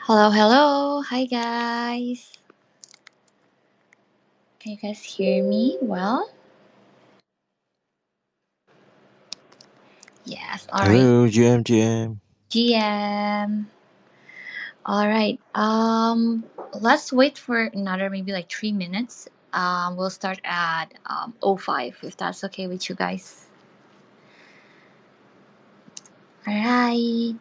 Hello, hello. Hi, guys. Can you guys hear me well? Yes. All right. Hello, GM. GM. All right. Let's wait for another maybe like 3 minutes. We'll start at 05 if that's okay with you guys. All right.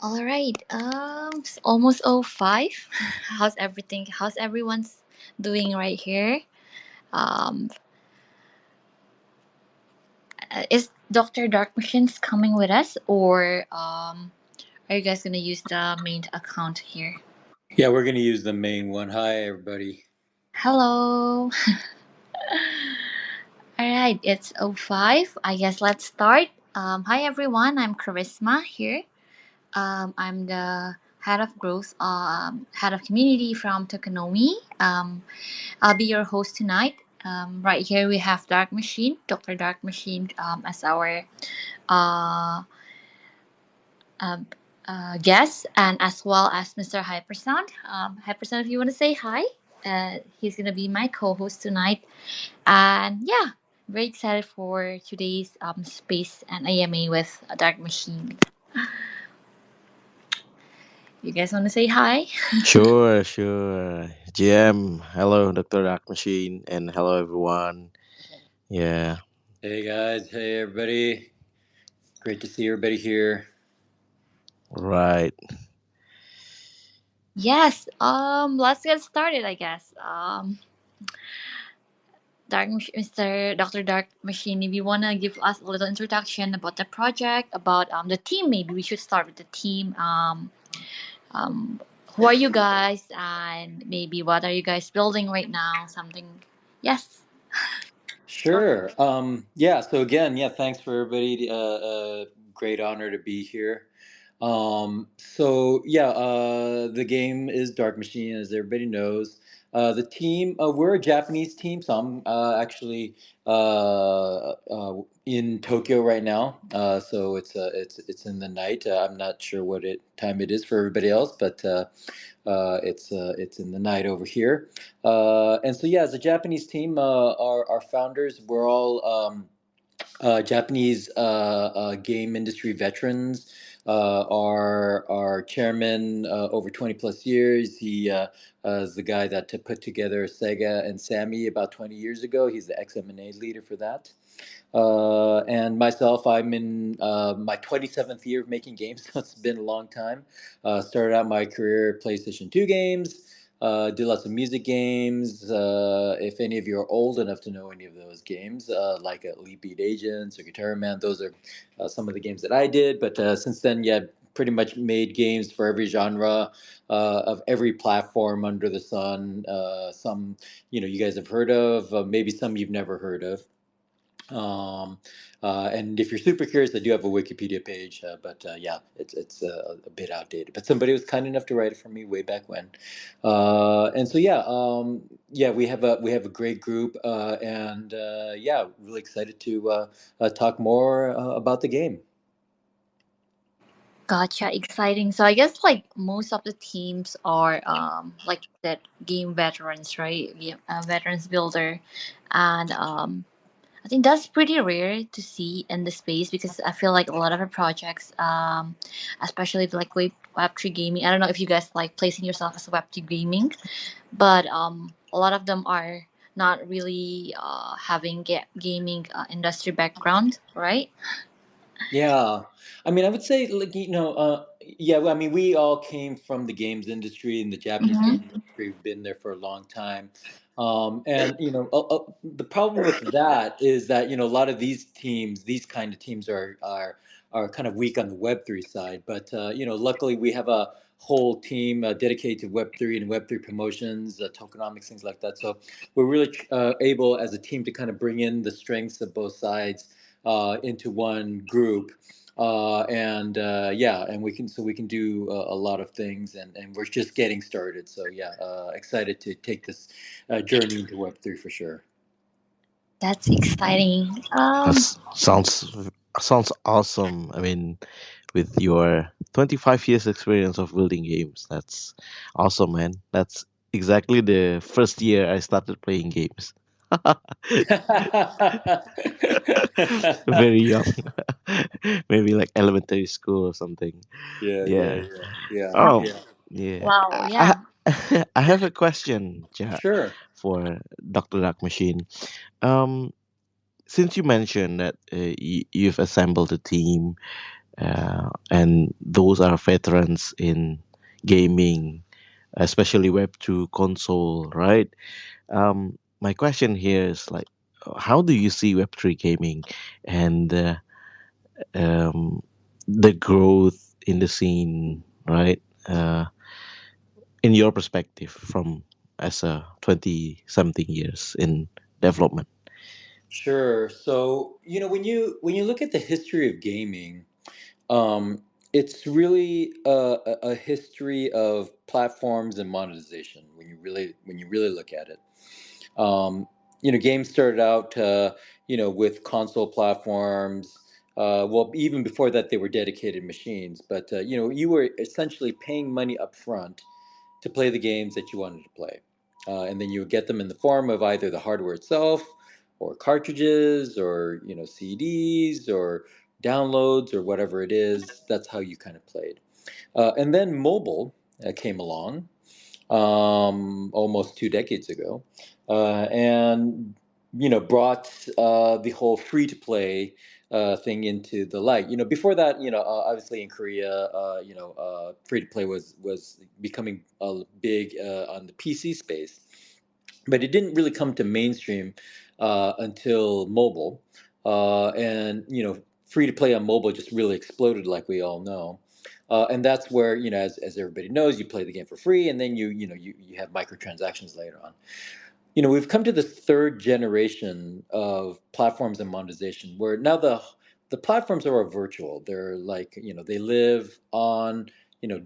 All right. It's almost 05. How's everything? How's everyone's doing right here? Um, is Doctor Dark Machines coming with us, or are you guys gonna use the main account here? Yeah, we're going to use the main one. Hi, everybody. Hello. All right, it's 05. I guess let's start. Hi everyone, I'm Charisma here. I'm the head of growth, head of community from Tokonomi. I'll be your host tonight. Right here we have Dark Machine, Dr. Dark Machine, as our uh, um, guest, and as well as Mr. Hypersound. Hypersound, if you want to say hi, he's gonna be my co-host tonight. And yeah, very excited for today's space and AMA with a Dark Machine. You guys want to say hi? Sure. GM, hello, Dr. Dark Machine, and hello, everyone. Yeah, Hey, guys. Hey, everybody. Great to see everybody here. right. Yes. Let's get started. I guess. Mr. Dr. Dark Machine, if you wanna give us a little introduction about the project, about the team, maybe we should start with the team. Um, who are you guys, and maybe what are you guys building right now? Something. Yes. Go. Sure. Yeah, so again, yeah, thanks for everybody. Great honor to be here. The game is Dark Machine, as everybody knows. The team, we're a Japanese team, so I'm actually in Tokyo right now. So it's in the night. I'm not sure what time it is for everybody else, but it's in the night over here. And so yeah, as a Japanese team, our founders, we're all Japanese game industry veterans. Our chairman, over 20 plus years. He is the guy that put together Sega and Sammy about 20 years ago. He's the XM&A leader for that. And myself, I'm in my 27th year of making games, so it's been a long time. Started out my career at PlayStation 2 games, did lots of music games. If any of you are old enough to know any of those games, like Elite Beat Agents or Guitar Man, those are some of the games that I did. But since then, yeah, pretty much made games for every genre of every platform under the sun. Some, you guys have heard of, maybe some you've never heard of. Um, and if you're super curious, I do have a Wikipedia page, but yeah, it's a bit outdated. But somebody was kind enough to write it for me way back when, and so yeah, yeah, we have a great group, and yeah, really excited to talk more about the game. Gotcha, exciting. So I guess like most of the teams are like that game veterans, right? Game veterans builder, and I think that's pretty rare to see in the space because I feel like a lot of our projects, especially like Web3 gaming. I don't know if you guys like placing yourself as Web3 gaming, but a lot of them are not really having gaming industry background, right? Yeah, I mean, I would say, like, yeah. Well, I mean, we all came from the games industry and the Japanese game Mm-hmm. industry. We've been there for a long time, and the problem with that is that a lot of these teams, these kind of teams, are kind of weak on the Web3 side. But luckily we have a whole team dedicated to Web3 and Web3 promotions, tokenomics, things like that. So we're really able as a team to kind of bring in the strengths of both sides into one group. And yeah, and we can do a lot of things, and we're just getting started. So yeah, excited to take this journey into Web3 for sure. That's exciting. Sounds awesome. I mean, with your 25 years experience of building games, that's awesome, man. That's exactly the first year I started playing games. Very young. Maybe like elementary school or something. Yeah, yeah, Yeah. yeah, yeah, Oh, yeah. yeah. Wow, yeah. I have a question, Sure. for Dr. Duck Machine. Um, since you mentioned that you've assembled a team, and those are veterans in gaming, especially Web 2 console, right? My question here is like, how do you see Web 3 gaming and um, the growth in the scene, right? In your perspective, from as a 20 something years in development. Sure. So, when you look at the history of gaming, um, it's really a history of platforms and monetization when you really look at it. Um, games started out, with console platforms. Well, even before that, they were dedicated machines. But you were essentially paying money up front to play the games that you wanted to play, and then you would get them in the form of either the hardware itself, or cartridges, or CDs, or downloads, or whatever it is. That's how you kind of played. And then mobile came along, almost 2 decades ago, and brought the whole free to play thing into the light. Before that, obviously in Korea, free to play was becoming big on the PC space, but it didn't really come to mainstream until mobile, and free to play on mobile just really exploded, like we all know. And that's where, as everybody knows, you play the game for free, and then you have microtransactions later on. We've come to this third generation of platforms and monetization, where now the platforms are virtual. They're like, they live on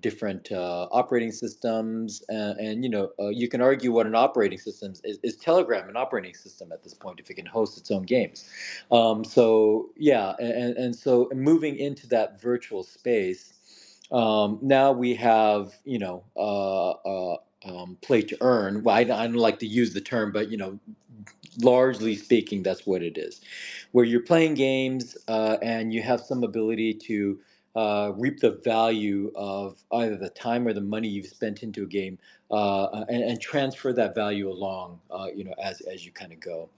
different operating systems, and you can argue what an operating system is. Telegram an operating system at this point if it can host its own games? So yeah, and so moving into that virtual space, now we have play to earn. Well, I don't like to use the term, but largely speaking, that's what it is, where you're playing games and you have some ability to reap the value of either the time or the money you've spent into a game, and transfer that value along, as you kind of go.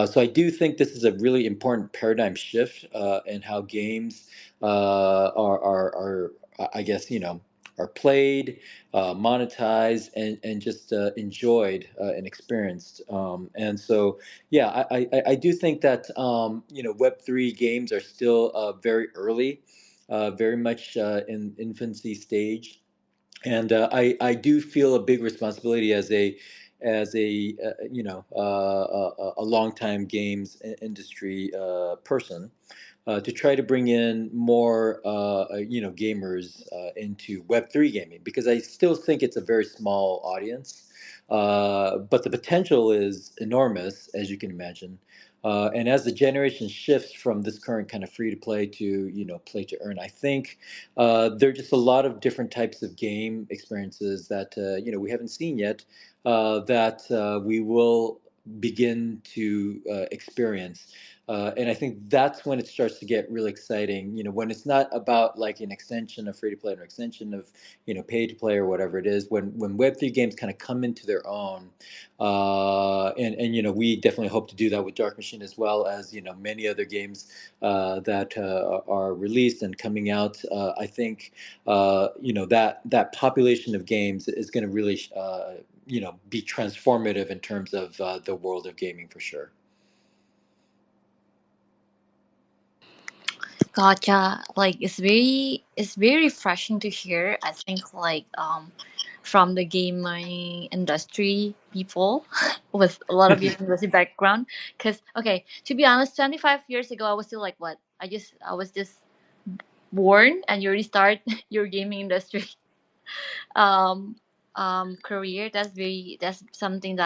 So I do think this is a really important paradigm shift in how games are, I guess, are played, monetized, and just enjoyed and experienced. And so, yeah, I do think that Web3 games are still very early, very much in infancy stage, and I do feel a big responsibility as a longtime games industry person, to try to bring in more gamers into Web3 gaming, because I still think it's a very small audience, but the potential is enormous, as you can imagine. And as the generation shifts from this current kind of free to play to play to earn, I think there are just a lot of different types of game experiences that we haven't seen yet, that we will begin to experience. And I think that's when it starts to get really exciting. When it's not about like an extension of free to play or an extension of pay to play or whatever it is. When Web3 games kind of come into their own, and we definitely hope to do that with Dark Machine, as well as many other games that are released and coming out. I think that population of games is going to really be transformative in terms of the world of gaming, for sure. Gotcha. Like it's very refreshing to hear. I think like from the gaming industry people with a lot of university background. Cause okay, to be honest, 25 years ago I was still like what? I was just born and you already start your gaming industry um career. That's something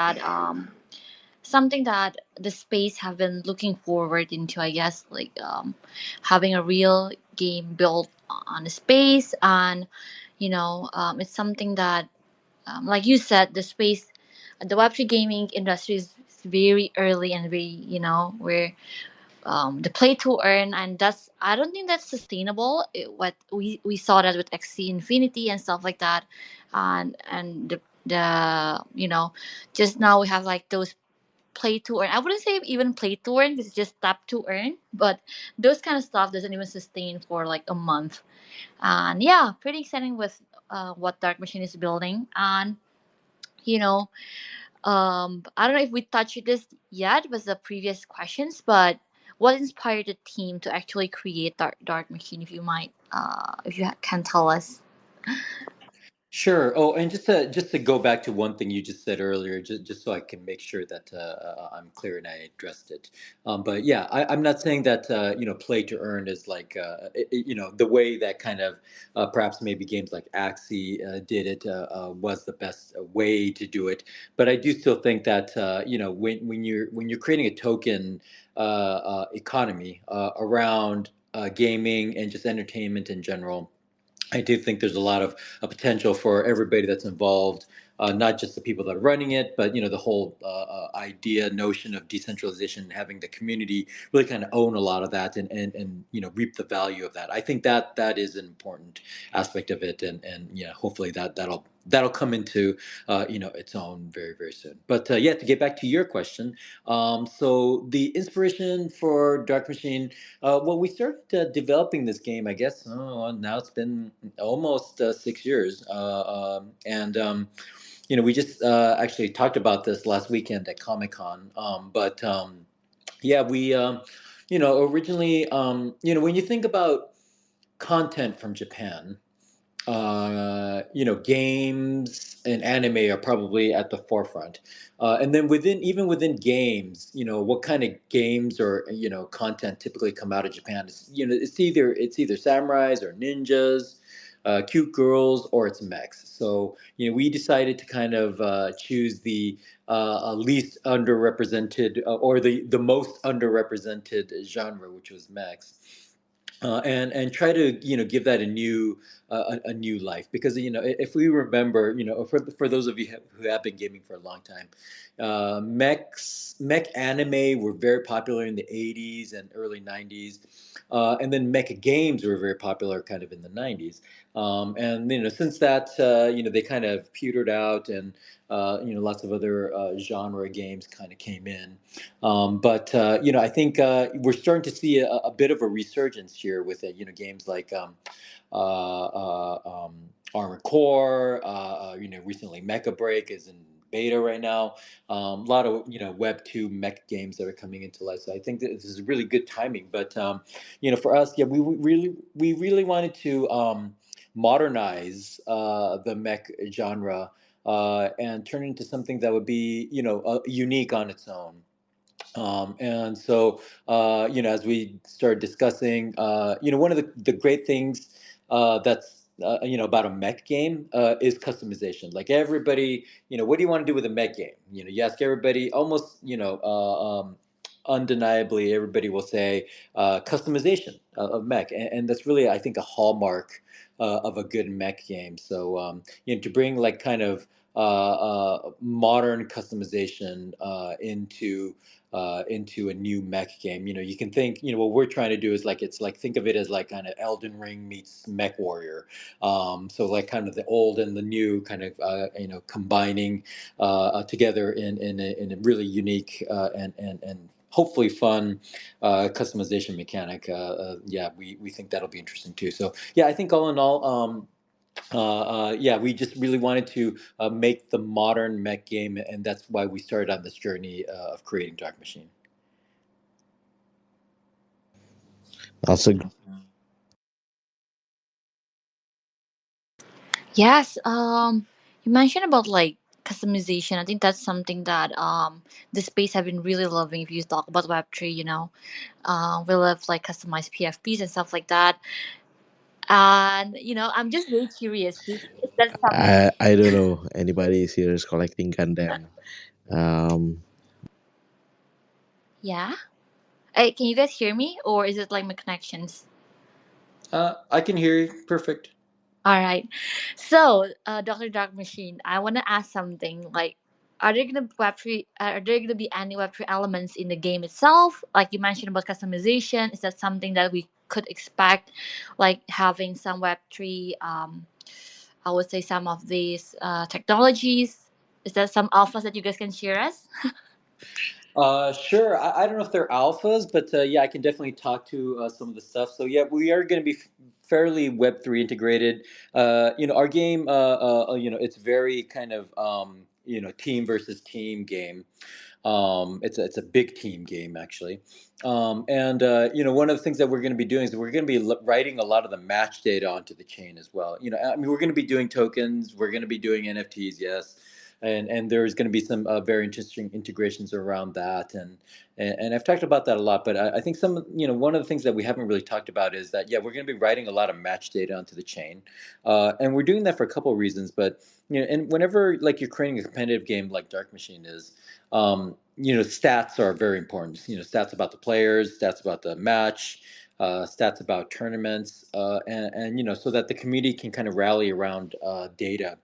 that the space have been looking forward into, I guess, like having a real game built on the space. And it's something that, like you said, the Web3 gaming industry is very early and very, where the play to earn, and that's, I don't think that's sustainable. What we saw that with XC Infinity and stuff like that. And the just now we have like those play to earn. I wouldn't say even play to earn, because it's just tap to earn. But those kind of stuff doesn't even sustain for like a month. And yeah, pretty exciting with what Dark Machine is building. And you know, I don't know if we touched this yet with the previous questions, but what inspired the team to actually create Dark Machine? If you might, if you can tell us. Sure. Oh, and just to go back to one thing you just said earlier, just so I can make sure that I'm clear and I addressed it. But yeah, I'm not saying that play to earn is like the way that kind of perhaps maybe games like Axie did it was the best way to do it. But I do still think that when you're creating a token economy around gaming and just entertainment in general, I do think there's a lot of potential for everybody that's involved, not just the people that are running it, but the whole idea, notion of decentralization, having the community really kind of own a lot of that, and reap the value of that. I think that is an important aspect of it, and hopefully that'll come into its own very very soon. But yeah, to get back to your question, so the inspiration for Dark Machine, well, we started developing this game, I guess. Oh, now it's been almost 6 years, and we just actually talked about this last weekend at Comic Con. But yeah, we, originally, when you think about content from Japan, games and anime are probably at the forefront. And then even within games, what kind of games or content typically come out of Japan? It's either samurais or ninjas, cute girls, or it's mechs. So we decided to kind of choose the least underrepresented, or the most underrepresented genre, which was mechs, and try to give that a new a new life. Because if we remember, for those of you who have been gaming for a long time, mech anime were very popular in the 80s and early 90s, and then mech games were very popular kind of in the 90s. And since that, they kind of petered out, and lots of other genre games kind of came in. But I think we're starting to see a bit of a resurgence here with it. Games like Armored Core. Recently Mecha Break is in beta right now. A lot of Web 2 mech games that are coming into life. So I think that this is really good timing. But for us, yeah, we really wanted to modernize the mech genre, and turn it into something that would be unique on its own. And so, as we started discussing, one of the great things that's about a mech game is customization. Like everybody, what do you want to do with a mech game? You ask everybody, almost, undeniably, everybody will say customization of mech, and that's really, I think, a hallmark of a good mech game. So, to bring like kind of modern customization into a new mech game. You can think, what we're trying to do is like, it's like, think of it as like kind of Elden Ring meets Mech Warrior. So like kind of the old and the new kind of, combining together in a really unique and hopefully fun customization mechanic. Yeah, we think that'll be interesting too. So yeah, I think all in all, yeah, we just really wanted to make the modern mech game, and that's why we started on this journey of creating Dark Machine. Also, Yes. You mentioned about like customization. I think that's something that the space have been really loving. If you talk about Web3, we love like customized PFPs and stuff like that. And I'm just very curious. Is that something? I don't know anybody is here is collecting Gundam. Um, Yeah. Hey, can you guys hear me, or is it like my connections? I can hear you. Perfect. All right. So, Dr. Dark Machine, I want to ask something. Like, are there gonna be any Web3 elements in the game itself? Like you mentioned about customization, is that something that we could expect? Like having some Web3, I would say some of these technologies. Is there some alphas that you guys can share us? Sure. I don't know if they're alphas, but yeah, I can definitely talk to some of the stuff. So yeah, we are going to be fairly Web3 integrated. Our game, it's very kind of team versus team game. It's a big team game actually, and one of the things that we're going to be doing is we're going to be writing a lot of the match data onto the chain as well. I mean, we're going to be doing tokens, we're going to be doing NFTs, yes, and there's going to be some very interesting integrations around that, and I've talked about that a lot. But I think one of the things that we haven't really talked about is that yeah, we're going to be writing a lot of match data onto the chain, and we're doing that for a couple of reasons. But and whenever like you're creating a competitive game like Dark Machine is, stats are very important. Stats about the players, stats about the match, stats about tournaments, and so that the community can kind of rally around data,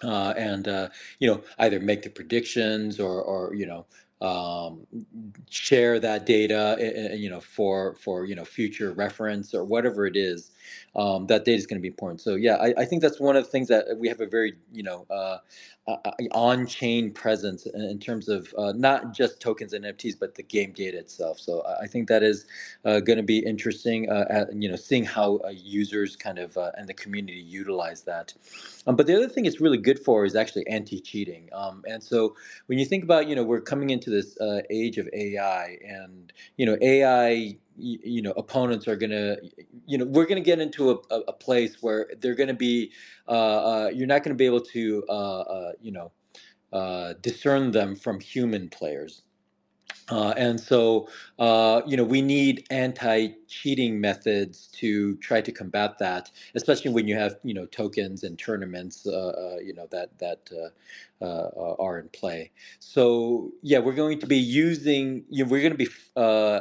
and either make the predictions or um, share that data, for future reference or whatever it is. That data is going to be important. So yeah, I think that's one of the things that we have a very on-chain presence in terms of not just tokens and NFTs, but the game data itself. So I think that is going to be interesting. Seeing how users kind of and the community utilize that. But the other thing it's really good for is actually anti-cheating. And so when you think about, we're coming into this age of AI, and AI, opponents are gonna, we're gonna get into a place where they're gonna be, you're not gonna be able to, discern them from human players. And so, we need anti-cheating methods to try to combat that, especially when you have, tokens and tournaments, that are in play. So, yeah, we're going to be using, we're going to be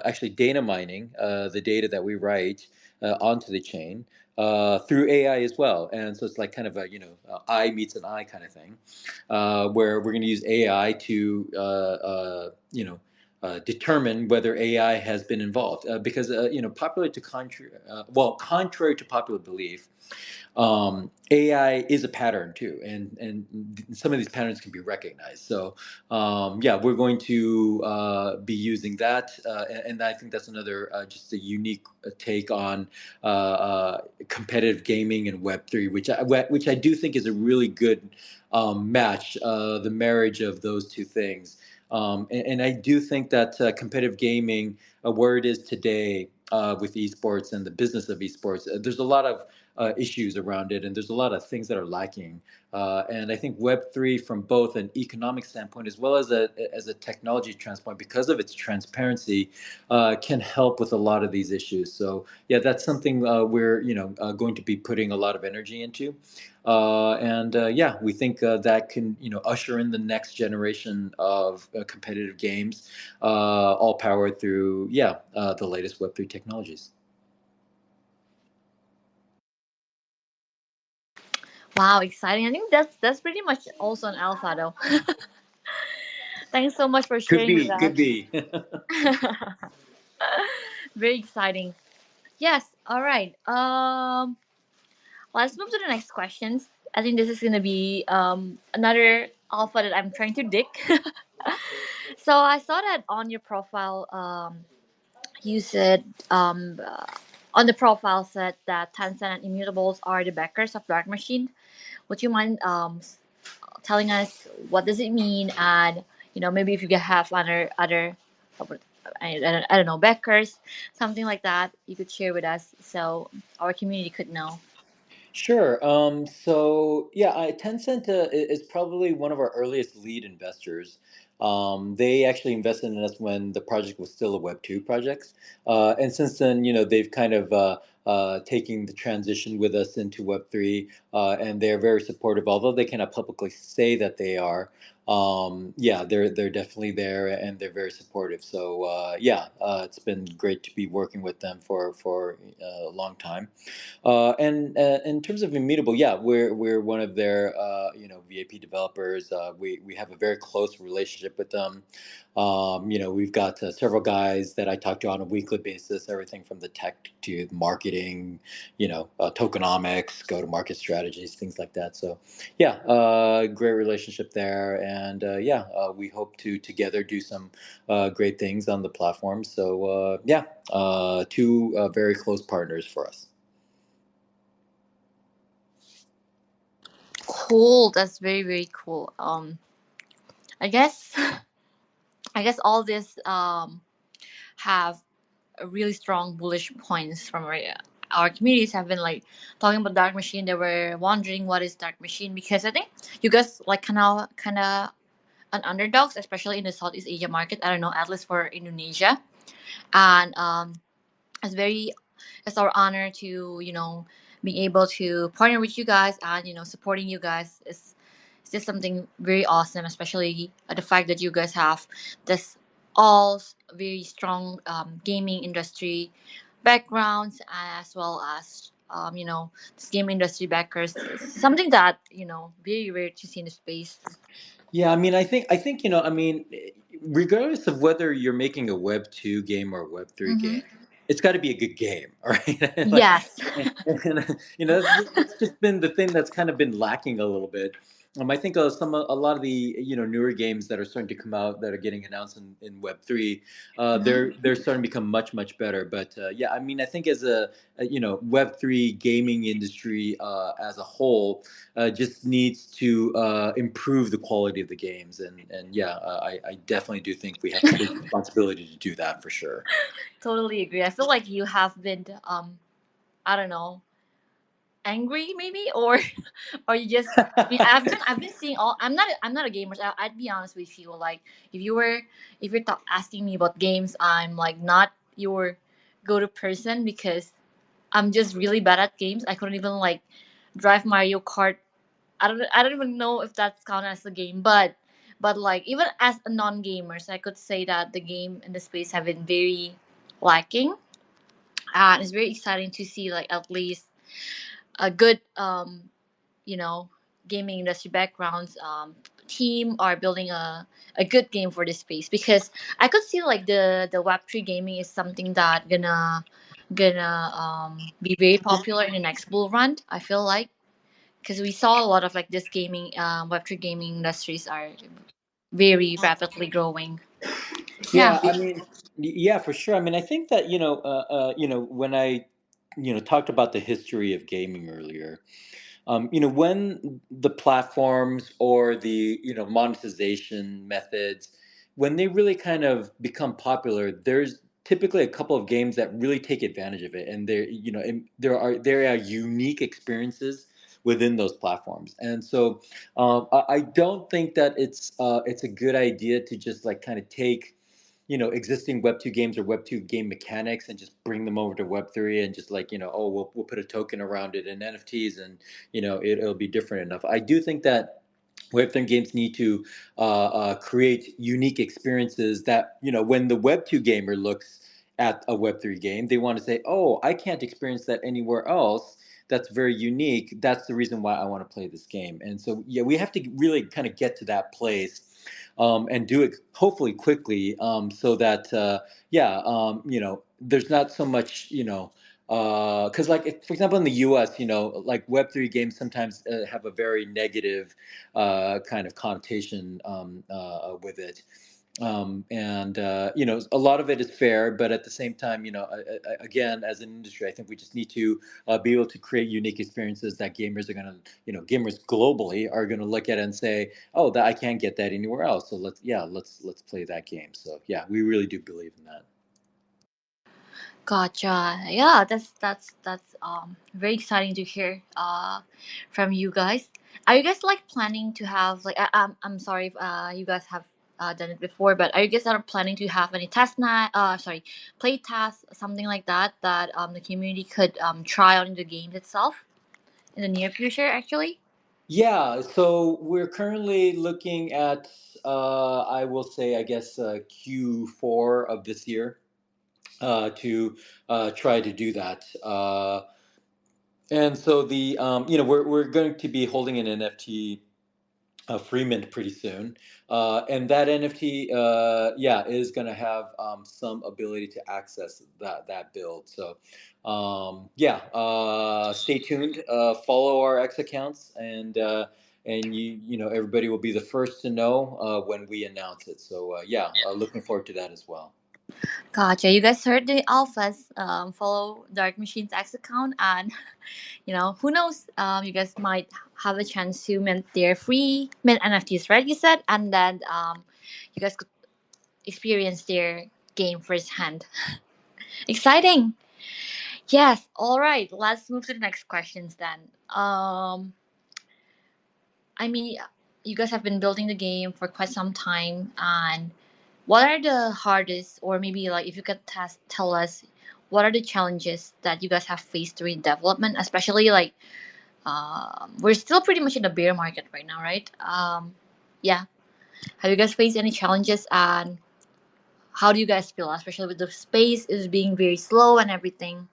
actually data mining the data that we write. onto the chain through AI as well. And so it's like kind of a eye meets an eye kind of thing, where we're going to use AI to determine whether AI has been involved, because contrary to popular belief, AI is a pattern too, and some of these patterns can be recognized. So yeah, we're going to be using that, and I think that's another just a unique take on competitive gaming and Web three, which I do think is a really good match, the marriage of those two things. And I do think that competitive gaming, where it is today with esports and the business of esports, there's a lot of issues around it, and there's a lot of things that are lacking. And I think Web three, from both an economic standpoint as well as a technology standpoint, because of its transparency, can help with a lot of these issues. So yeah, that's something we're going to be putting a lot of energy into. And yeah, we think that can usher in the next generation of competitive games, all powered through the latest Web three technologies. Wow, exciting! I think that's pretty much also an alpha, though. Thanks so much for Could sharing with be, could us. be. Very exciting. Yes. All right. Let's move to the next questions. I think this is gonna be another alpha that I'm trying to dig. So I saw that on your profile, you said on the profile said that Tencent and Immutables are the backers of Dark Machine. Would you mind telling us what does it mean, and maybe if you could have other I don't know, backers, something like that you could share with us so our community could know. Sure. So yeah, Tencent is probably one of our earliest lead investors. They actually invested in us when the project was still a Web two project, and since then, they've kind of taking the transition with us into Web three, and they're very supportive. Although they cannot publicly say that they are, yeah, they're definitely there, and they're very supportive. So yeah, it's been great to be working with them for a long time. And in terms of Immutable, yeah, we're one of their VAP developers. We have a very close relationship with them. We've got several guys that I talk to on a weekly basis, everything from the tech to marketing, tokenomics, go to market strategies, things like that. So yeah, great relationship there, and yeah, we hope to together do some great things on the platform. So yeah, two very close partners for us. Cool. That's very very cool. I guess I guess all this have a really strong bullish points from our communities have been like talking about Dark Machine. They were wondering what is Dark Machine, because I think you guys like kind of an underdogs, especially in the Southeast Asia market. I don't know, at least for Indonesia. And it's very it's our honor to being able to partner with you guys, and supporting you guys is it's just something very awesome, especially the fact that you guys have this very strong gaming industry backgrounds, as well as this game industry backers. It's something that very rare to see in the space. Yeah, I mean, I think regardless of whether you're making a Web two game or a Web three Mm-hmm. game, it's got to be a good game, all right? Like, Yes. and, that's just been the thing that's kind of been lacking a little bit. I think a lot of the newer games that are starting to come out that are getting announced in Web three, Mm-hmm. they're starting to become much better. But yeah, I mean, I think as a Web three gaming industry as a whole just needs to improve the quality of the games, and yeah, I definitely do think we have a big responsibility to do that for sure. Totally agree. I feel like you have been I don't know, angry maybe, or or you just I mean I've been seeing all I'm not a gamer, so I'd be honest with you, like if you were if you're asking me about games, I'm like not your go-to person, because I'm just really bad at games. I couldn't even like drive Mario Kart. I don't even know if that's counted as a game, but like even as a non-gamer, so I could say that the game in the space have been very lacking. and it's very exciting to see like at least a good you know gaming industry backgrounds team are building a good game for this space, because I could see like the Web3 gaming is something that gonna be very popular in the next bull run, I feel like, because we saw a lot of like this gaming Web3 gaming industries are very rapidly growing. Yeah. Yeah, I mean, yeah, for sure. I mean, I think that when I talked about the history of gaming earlier, when the platforms or the monetization methods, when they really kind of become popular, there's typically a couple of games that really take advantage of it, and there are unique experiences within those platforms. And so I don't think that it's a good idea to just like kind of take existing Web 2 games or Web 2 game mechanics and just bring them over to Web 3 and just like oh, we'll put a token around it and NFTs, and it'll be different enough. I do think that Web3 games need to create unique experiences that when the Web 2 gamer looks at a Web 3 game, they want to say, oh, I can't experience that anywhere else. That's very unique. That's the reason why I want to play this game. And so, yeah, we have to really kind of get to that place, and do it hopefully quickly, so that there's not so much because like for example in the US, like Web3 games sometimes have a very negative kind of connotation with it. And a lot of it is fair, but at the same time, again, as an industry, I think we just need to be able to create unique experiences that gamers are going to, gamers globally are going to look at and say, oh, that I can't get that anywhere else. So let's play that game. So yeah, we really do believe in that. Gotcha. Yeah, that's very exciting to hear from you guys. Are you guys like planning to have like I'm sorry if you guys have done it before, but are you guys are planning to have any test night sorry, play tasks, something like that, that the community could try out in the game itself in the near future actually? Yeah, so we're currently looking at, I will say, I guess, Q4 of this year, to try to do that. And so we're going to be holding an NFT free mint pretty soon, and that NFT, yeah, is going to have some ability to access that build. So, yeah, stay tuned. Follow our X accounts, and everybody will be the first to know when we announce it. So, yeah, looking forward to that as well. Gotcha. You guys heard the alphas. Follow Dark Machine's X account, and who knows? You guys might have a chance to mint their free mint NFTs, right? You said, and then you guys could experience their game firsthand. Exciting. Yes. All right. Let's move to the next questions then. I mean, you guys have been building the game for quite some time, and what are the hardest, or maybe like if you could tell us, what are the challenges that you guys have faced during development, especially like we're still pretty much in the bear market right now, right? Yeah. Have you guys faced any challenges, and how do you guys feel, especially with the space is being very slow and everything?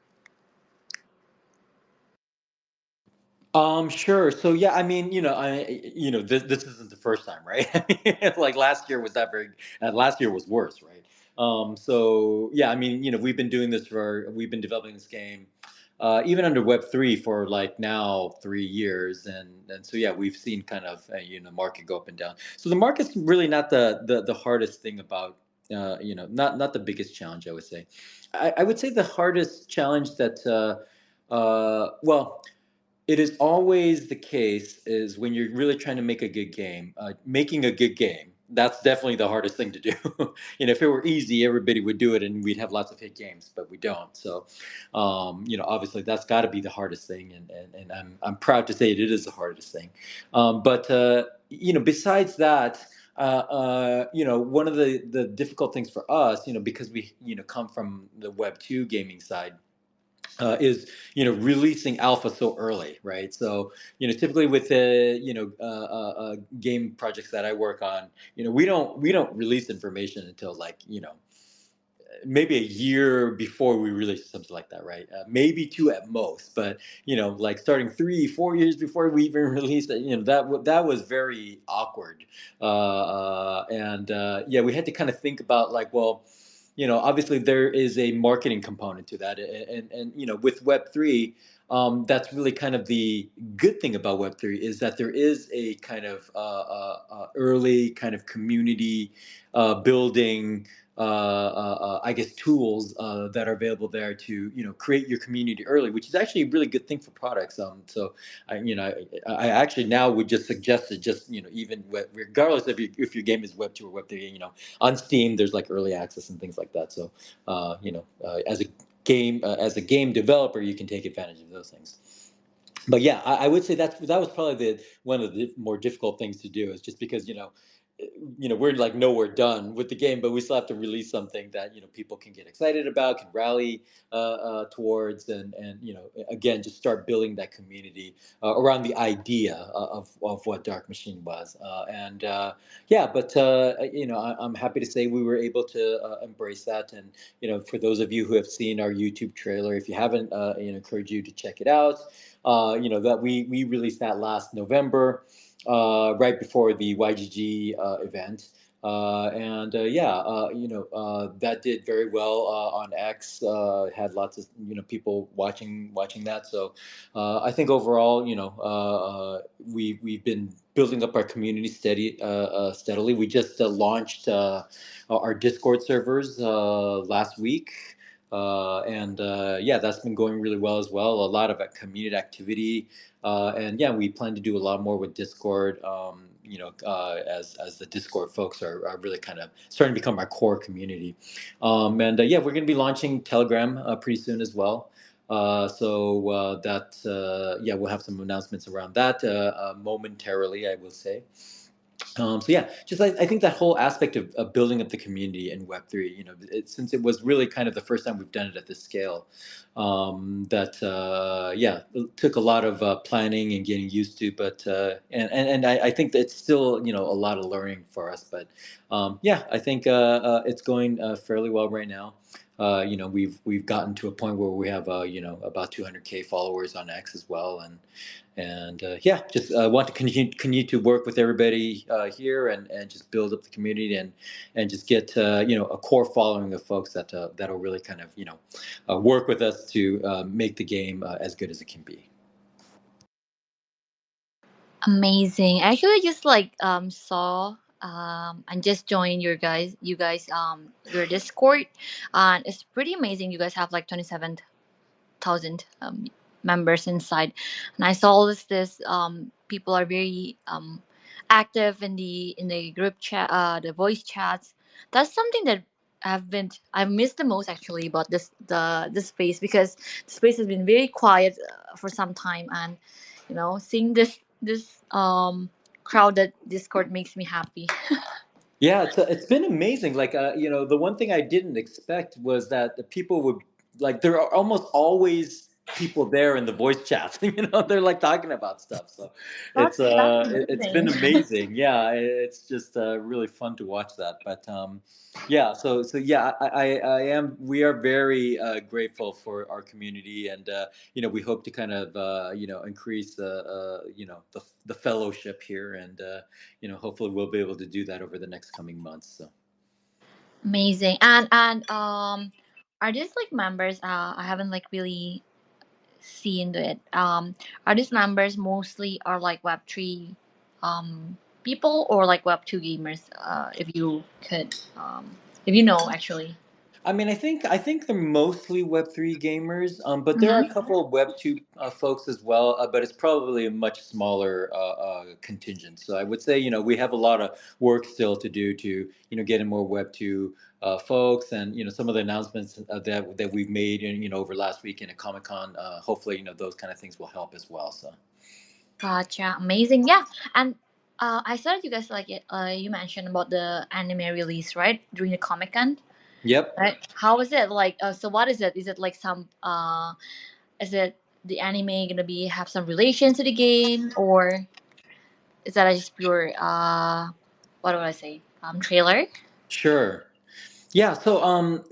Sure. So yeah, I mean, this isn't the first time, right? I mean, like last year was that very, last year was worse, right? So yeah, I mean, we've been developing this game, even under Web 3 for like now 3 years, and so yeah, we've seen kind of market go up and down. So the market's really not the hardest thing about, not the biggest challenge, I would say. I would say the hardest challenge that, well, it is always the case is when you're really trying to make a good game, making a good game. That's definitely the hardest thing to do. If it were easy, everybody would do it, and we'd have lots of hit games, but we don't. So, obviously, that's got to be the hardest thing, and I'm proud to say it is the hardest thing. But besides that, one of the difficult things for us, because we come from the Web 2 gaming side, is releasing alpha so early, right? So typically with the game projects that I work on, we don't release information until like maybe a year before we released something like that, right? Maybe two at most, but like starting 3, 4 years before we even released it, that was very awkward, and yeah, we had to kind of think about like, well, obviously there is a marketing component to that, and with Web3. That's really kind of the good thing about Web3 is that there is a kind of early kind of community building I guess tools that are available there to create your community early, which is actually a really good thing for products. So I actually now would just suggest it just even regardless if your game is Web 2 or Web 3, on Steam there's like early access and things like that. So as a game developer, you can take advantage of those things. But yeah, I would say that was probably the one of the more difficult things to do is just because we're like nowhere done with the game, but we still have to release something that people can get excited about, can rally towards, and again just start building that community around the idea of what Dark Machine was, and yeah, but I'm happy to say we were able to embrace that, and for those of you who have seen our YouTube trailer, if you haven't, encourage you to check it out. That we released that last November, right before the YGG event. And yeah, that did very well on X. Had lots of people watching that. So I think overall, we've been building up our community steadily. We just launched our Discord servers last week. And yeah, that's been going really well as well. A lot of community activity, and yeah, we plan to do a lot more with Discord. As the Discord folks are really kind of starting to become our core community. And yeah, we're going to be launching Telegram pretty soon as well. So that yeah, we'll have some announcements around that momentarily, I will say. So yeah, just I think that whole aspect of building up the community in Web3, since it was really kind of the first time we've done it at this scale, that yeah, it took a lot of planning and getting used to, but and I think that it's still a lot of learning for us, but yeah, I think it's going fairly well right now. We've gotten to a point where we have about 200K followers on X as well, and yeah, just want to continue to work with everybody here and just build up the community and just get a core following of folks that'll really kind of work with us to make the game as good as it can be. Amazing. Actually, I just like saw and just joined your Discord, and it's pretty amazing. You guys have like 27,000 members inside, and I saw this people are very active in the group chat, the voice chats. That's something that I've missed the most actually about this space, because the space has been very quiet for some time, and seeing this crowded Discord makes me happy. Yeah, it's been amazing. Like, the one thing I didn't expect was that the people would like there are almost always people there in the voice chats. They're like talking about stuff. So That's it's been amazing. amazing. Yeah, it's just really fun to watch that. But yeah, so yeah, I am. We are very grateful for our community, and we hope to kind of increase the fellowship here, and hopefully we'll be able to do that over the next coming months. So. Amazing. And are these like members? I haven't like really seen it. Are these members mostly are like Web3 people, or like Web2 gamers? If you know actually. I mean, I think they're mostly Web3 gamers, but there are a Mm-hmm. couple of Web2 folks as well. But it's probably a much smaller contingent. So I would say, we have a lot of work still to do to, get in more Web2 folks, and some of the announcements that we've made, over last weekend at Comic Con. Hopefully, those kind of things will help as well. So. Gotcha. Amazing. Yeah. And I saw that you guys like it. You mentioned about the anime release, right, during the Comic Con. Yep. Right. How is it like? So what is it? Is it like some? Is it the anime gonna be have some relation to the game, or is that just pure what do I say? Trailer? Sure. Yeah, so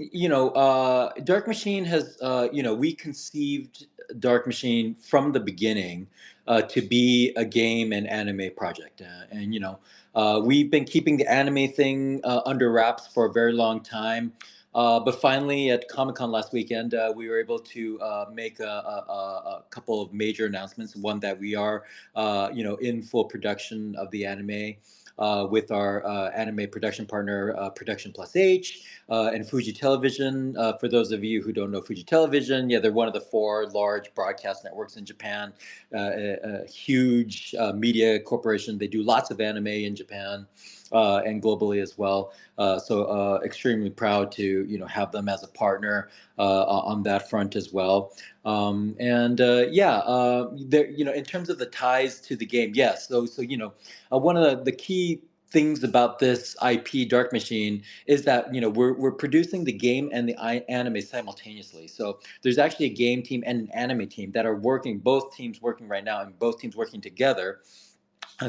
Dark Machine has we conceived Dark Machine from the beginning to be a game and anime project, and we've been keeping the anime thing under wraps for a very long time. But finally, at Comic Con last weekend, we were able to make a couple of major announcements. One that we are, in full production of the anime with our anime production partner, Production Plus H, and Fuji Television. For those of you who don't know Fuji Television, yeah, they're one of the four large broadcast networks in Japan, a huge media corporation. They do lots of anime in Japan and globally as well. So extremely proud to have them as a partner on that front as well. And yeah, there in terms of the ties to the game, yes. So one of the key things about this IP Dark Machine is that we're producing the game and the anime simultaneously. So there's actually a game team and an anime team that are working, both teams working right now, and both teams working together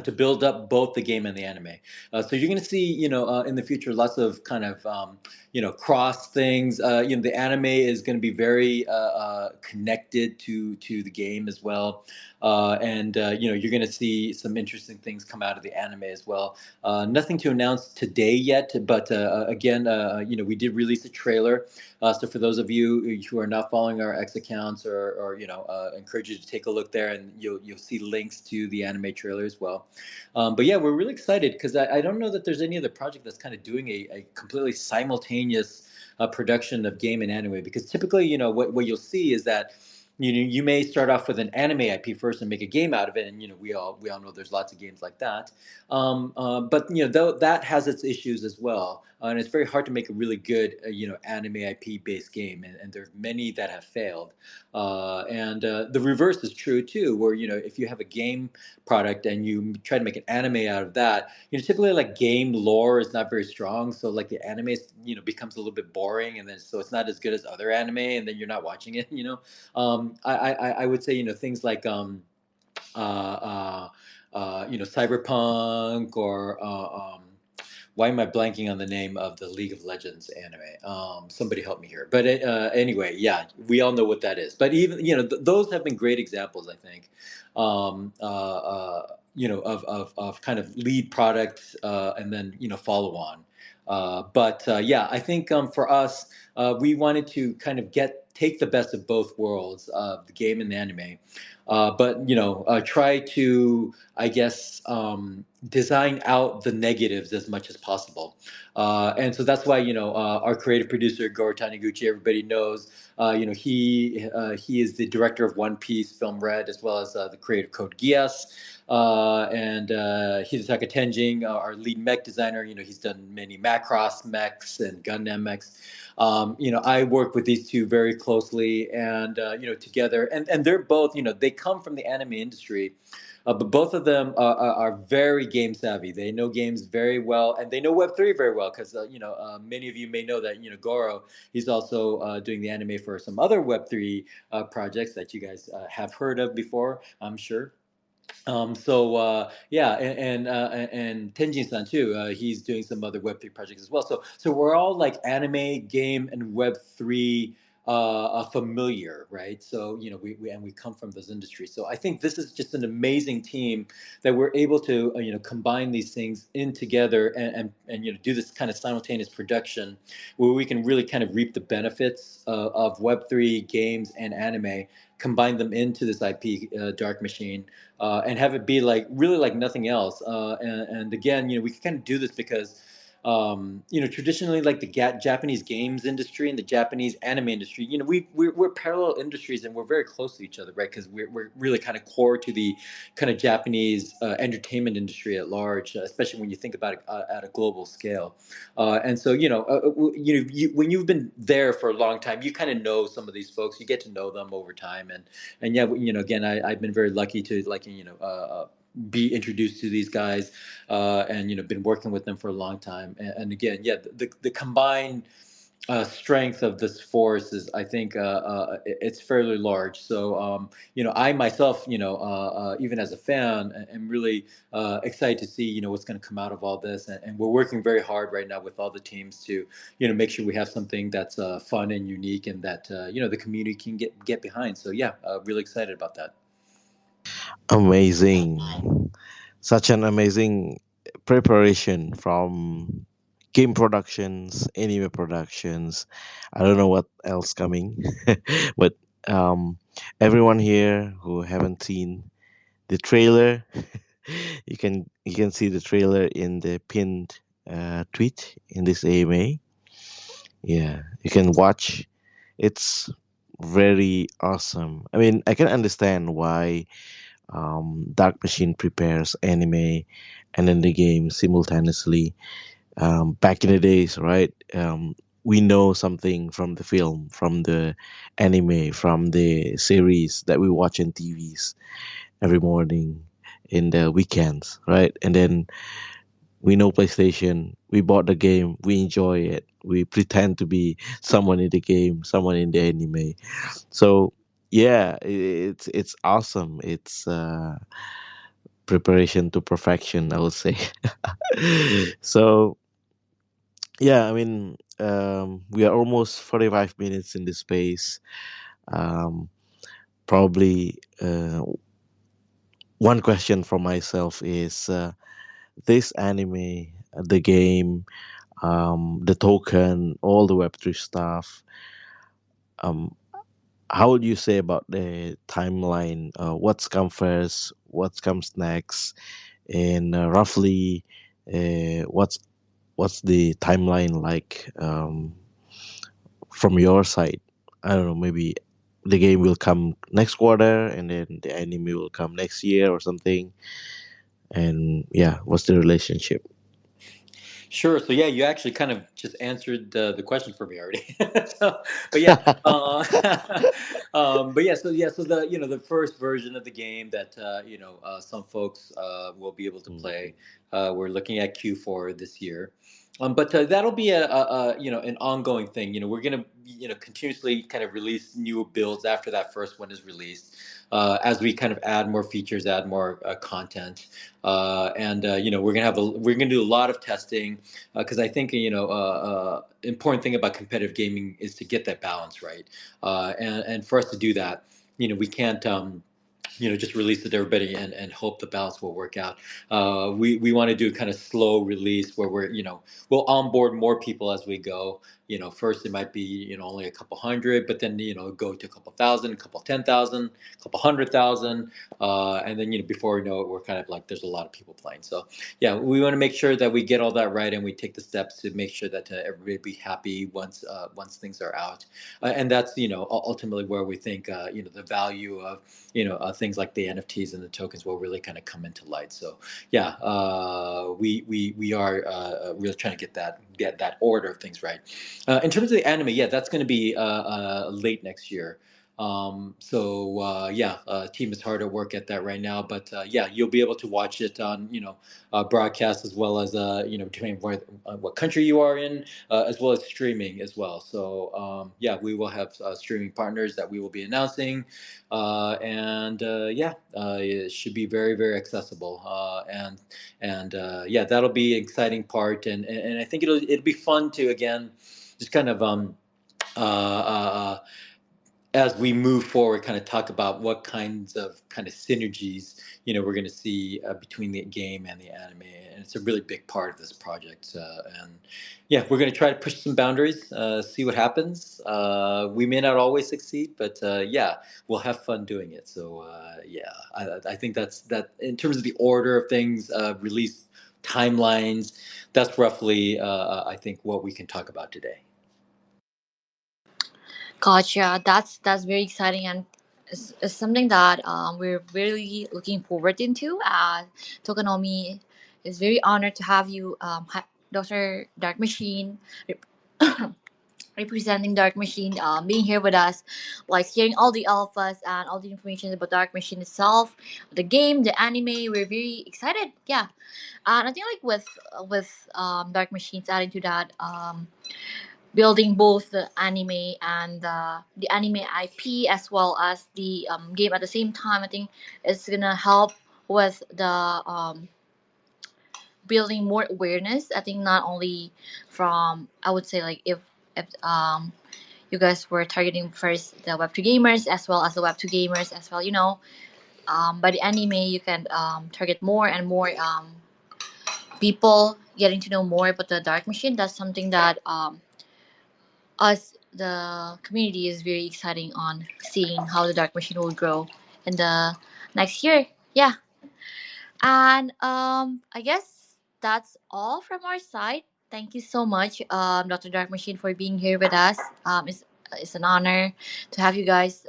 to build up both the game and the anime. So you're going to see, in the future, lots of kind of, cross things. The anime is going to be very connected to the game as well, and you're going to see some interesting things come out of the anime as well. Nothing to announce today yet, but again, we did release a trailer. So for those of you who are not following our X accounts, or encourage you to take a look there, and you'll see links to the anime trailer as well. But yeah, we're really excited because I don't know that there's any other project that's kind of doing a completely simultaneous production of game and anime. Because typically, what you'll see is that you may start off with an anime IP first and make a game out of it, and we all know there's lots of games like that. But though that has its issues as well, and it's very hard to make a really good anime IP based game, and there are many that have failed. And the reverse is true too, where if you have a game product and you try to make an anime out of that, typically like game lore is not very strong, so like the anime becomes a little bit boring, and then so it's not as good as other anime, and then you're not watching it. I would say things like Cyberpunk, or why am I blanking on the name of the League of Legends anime? Somebody help me here. But anyway, yeah, we all know what that is. But even those have been great examples, I think, of kind of lead product and then follow on. But yeah, I think for us, we wanted to kind of take the best of both worlds, the game and the anime, but try to, I guess, design out the negatives as much as possible. And so that's why our creative producer Goro Taniguchi, everybody knows. He is the director of One Piece Film Red, as well as the creative Code Geass. And Hidetaka Tenjin, our lead mech designer, he's done many Macross mechs and Gundam mechs. I work with these two very closely, and together, and they're both, they come from the anime industry, but both of them are very game savvy. They know games very well, and they know Web3 very well, because many of you may know that Goro, he's also doing the anime for some other Web3 projects that you guys have heard of before, I'm sure. So yeah, and Tenjin-san too. He's doing some other Web3 projects as well. So we're all like anime, game, and Web3 familiar, right? So we come from those industries. So I think this is just an amazing team that we're able to combine these things in together, and do this kind of simultaneous production where we can really kind of reap the benefits of Web3 games and anime, combine them into this IP Dark Machine, and have it be like really like nothing else. And again, we can kind of do this because traditionally, like the Japanese games industry and the Japanese anime industry, we're parallel industries, and we're very close to each other, right? Because we're really kind of core to the kind of Japanese entertainment industry at large, especially when you think about it at a global scale. And so when you've been there for a long time, you kind of know some of these folks. You get to know them over time, and yeah, again, I've been very lucky to be introduced to these guys, and been working with them for a long time. And again, yeah, the combined strength of this force is, I think, it's fairly large. So, I myself, even as a fan, am really excited to see, what's going to come out of all this. And we're working very hard right now with all the teams to, make sure we have something that's fun and unique, and that the community can get behind. So, yeah, really excited about that. Amazing. Such an amazing preparation from game productions, anime productions. I don't know what else coming, but um, everyone here who haven't seen the trailer, you can see the trailer in the pinned tweet in this AMA. Yeah, you can watch. It's very awesome. I mean, I can understand why Dark Machine prepares anime and then the game simultaneously. Back in the days, right? We know something from the film, from the anime, from the series that we watch on TVs every morning in the weekends, right? And then we know PlayStation. We bought the game. We enjoy it. We pretend to be someone in the game, someone in the anime. So yeah, it's awesome. It's preparation to perfection, I would say. So yeah, I mean, we are almost 45 minutes in this space. Um, Probably one question for myself is this anime, the game, the token, all the Web3 stuff. Um, how would you say about the timeline? What's come first? What comes next? And roughly, what's the timeline like from your side? I don't know. Maybe the game will come next quarter, and then the anime will come next year or something. And yeah, what's the relationship? Sure. So yeah, you actually kind of just answered the question for me already. But yeah, but yeah, so the the first version of the game that some folks will be able to Mm. play. We're looking at Q4 this year. But that'll be an ongoing thing. We're gonna continuously kind of release new builds after that first one is released, as we kind of add more features, add more content, and we're gonna do a lot of testing, because I think important thing about competitive gaming is to get that balance right, and for us to do that, we can't. Just release it to everybody and hope the balance will work out. We want to do kind of slow release where we'll onboard more people as we go. First it might be only a couple hundred, but then go to a couple thousand, a couple 10,000, a couple 100,000, and then before we know it, we're kind of like there's a lot of people playing. So yeah, we want to make sure that we get all that right, and we take the steps to make sure that everybody be happy once things are out, and that's ultimately where we think the value of things like the NFTs and the tokens will really kind of come into light. So yeah, we are really trying to get that order of things right. In terms of the anime, yeah, that's going to be late next year. Yeah, team is hard at work at that right now, but yeah, you'll be able to watch it on broadcast, as well as depending on what country you are in, as well as streaming as well. So yeah, we will have streaming partners that we will be announcing, and yeah, it should be very very accessible, and yeah, that'll be an exciting part, and I think it'll be fun to again just kind of uh, uh, as we move forward, kind of talk about what kinds of kind of synergies we're going to see between the game and the anime, and it's a really big part of this project. And yeah, we're going to try to push some boundaries, see what happens. We may not always succeed, but yeah, we'll have fun doing it. So yeah, I think that in terms of the order of things, release timelines, that's roughly I think what we can talk about today. Gotcha. That's very exciting, and it's something that we're really looking forward into. Tokonomi is very honored to have you, Dr. Dark Machine, representing Dark Machine, being here with us, like hearing all the alphas and all the information about Dark Machine itself, the game, the anime. We're very excited. Yeah, and I think like with Dark Machines, adding to that. building both the anime and the anime IP as well as the game at the same time. I think it's gonna help with the building more awareness. I think not only from, I would say, like if you guys were targeting first the Web2 gamers as well as the Web2 gamers as well. By the anime you can target more and more people getting to know more about the Dark Machine. That's something that us the community is very exciting on seeing how the Dark Machine will grow in the next year. Yeah, and I guess that's all from our side. Thank you so much, Dr. Dark Machine, for being here with us. It's an honor to have you guys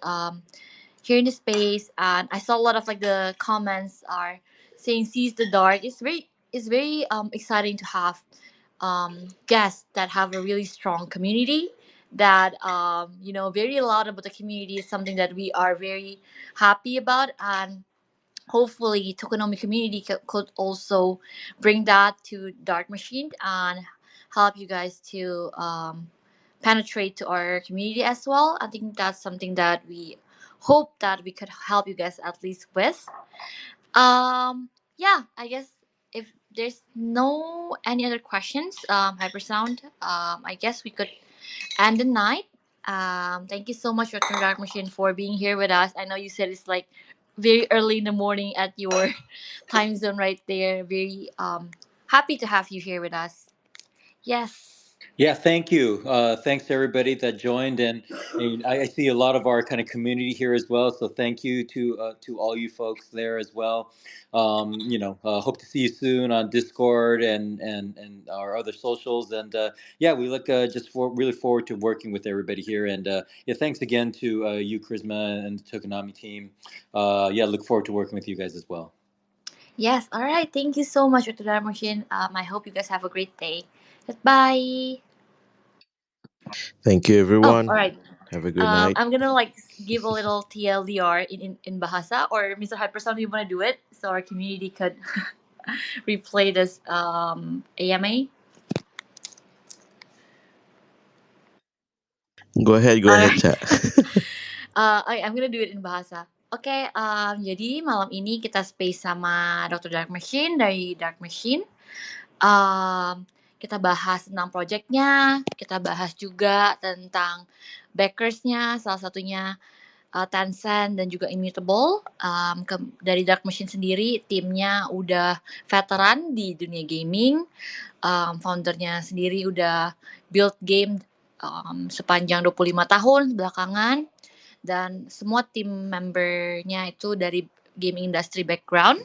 here in the space. And I saw a lot of like the comments are saying "seize the dark." It's very exciting to have guests that have a really strong community that very a lot about the community is something that we are very happy about. And hopefully Tokonomi community could also bring that to Dark Machine and help you guys to penetrate to our community as well. I think that's something that we hope that we could help you guys at least with. Yeah, I guess if there's no any other questions, Hypersound, I guess we could end the night. Thank you so much, Dr. Dark Machine, for being here with us. I know you said it's like very early in the morning at your time zone right there. Very happy to have you here with us. Yes. Yeah, thank you. Thanks to everybody that joined, and I see a lot of our kind of community here as well. So thank you to all you folks there as well. Hope to see you soon on Discord and our other socials. And yeah, we look really forward to working with everybody here. And yeah, thanks again to you, Charisma, and the Tokonami team. Yeah, look forward to working with you guys as well. Yes. All right. Thank you so much, Dr. Dark Machine. I hope you guys have a great day. Goodbye. Thank you, Oh, all everyone. right. Have a good night. I'm gonna like give a little TLDR in Bahasa, or Mr. Hypersound, you wanna do it so our community could replay this AMA. Go ahead, Alright. Chat. I'm gonna do it in Bahasa. Oke, jadi malam ini kita space sama Dr. Dark Machine dari Dark Machine. Kita bahas tentang projectnya, kita bahas juga tentang backersnya, salah satunya Tencent dan juga Immutable. Dari Dark Machine sendiri, timnya udah veteran di dunia gaming. Foundernya sendiri udah build game sepanjang 25 tahun belakangan. Dan semua tim membernya itu dari gaming industry background.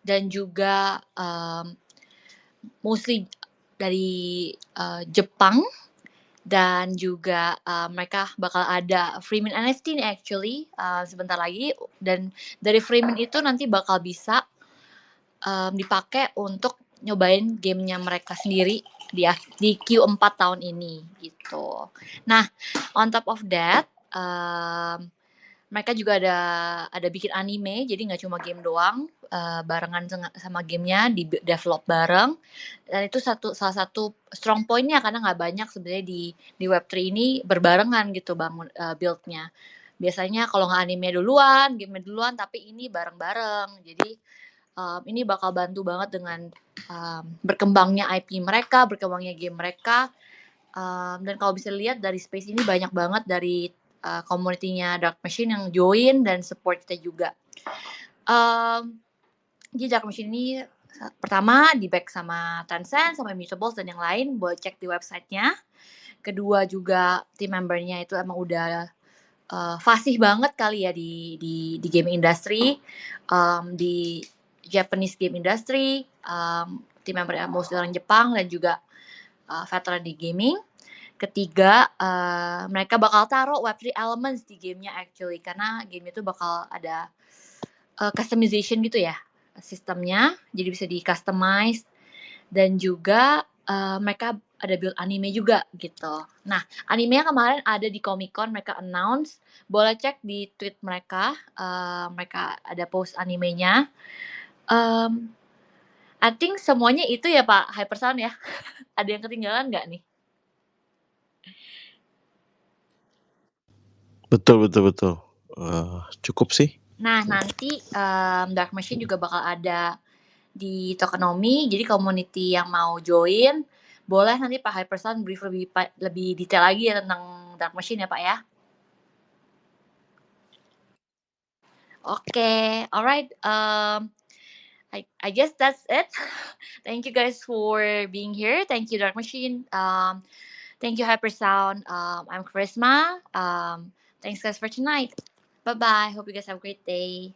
Dan juga mostly dari Jepang. Dan juga mereka bakal ada Freeman NFT nih actually sebentar lagi. Dan dari Freeman itu nanti bakal bisa dipakai untuk nyobain gamenya mereka sendiri di Q4 tahun ini gitu. Nah, on top of that, mereka juga ada bikin anime, jadi nggak cuma game doang, barengan sama gamenya di develop bareng. Dan itu salah satu strong point-nya karena nggak banyak sebenarnya di Web3 ini berbarengan gitu bangun build-nya. Biasanya kalau nggak anime duluan, game duluan, tapi ini bareng-bareng. Jadi ini bakal bantu banget dengan berkembangnya IP mereka, berkembangnya game mereka. Dan kalau bisa lihat dari space ini banyak banget dari community-nya Dark Machine yang join dan support kita juga. Jadi Dark Machine ini pertama di back sama Tencent, sama Immutable dan yang lain, boleh cek di websitenya. Kedua juga tim membernya itu emang udah fasih banget kali ya di gaming industry, di Japanese game industry, tim membernya mostly orang Jepang dan juga veteran di gaming. Ketiga, mereka bakal taruh Web3 elements di gamenya actually, karena game itu bakal ada customization gitu ya sistemnya, jadi bisa di customize. Dan juga mereka ada build anime juga gitu. Nah, animenya kemarin ada di Comic Con, mereka announce, boleh cek di tweet mereka, mereka ada post animenya. I think semuanya itu ya Pak Hypersound ya. Ada yang ketinggalan nggak nih? Betul. Cukup sih. Nah, nanti Dark Machine juga bakal ada di Tokenomic. Jadi community yang mau join, boleh nanti Pak Hypersound brief lebih detail lagi ya tentang Dark Machine ya Pak ya. Okay, alright. I guess that's it. Thank you guys for being here. Thank you Dark Machine. Thank you Hypersound. I'm Charisma. Thanks guys for tonight. Bye bye. Hope you guys have a great day.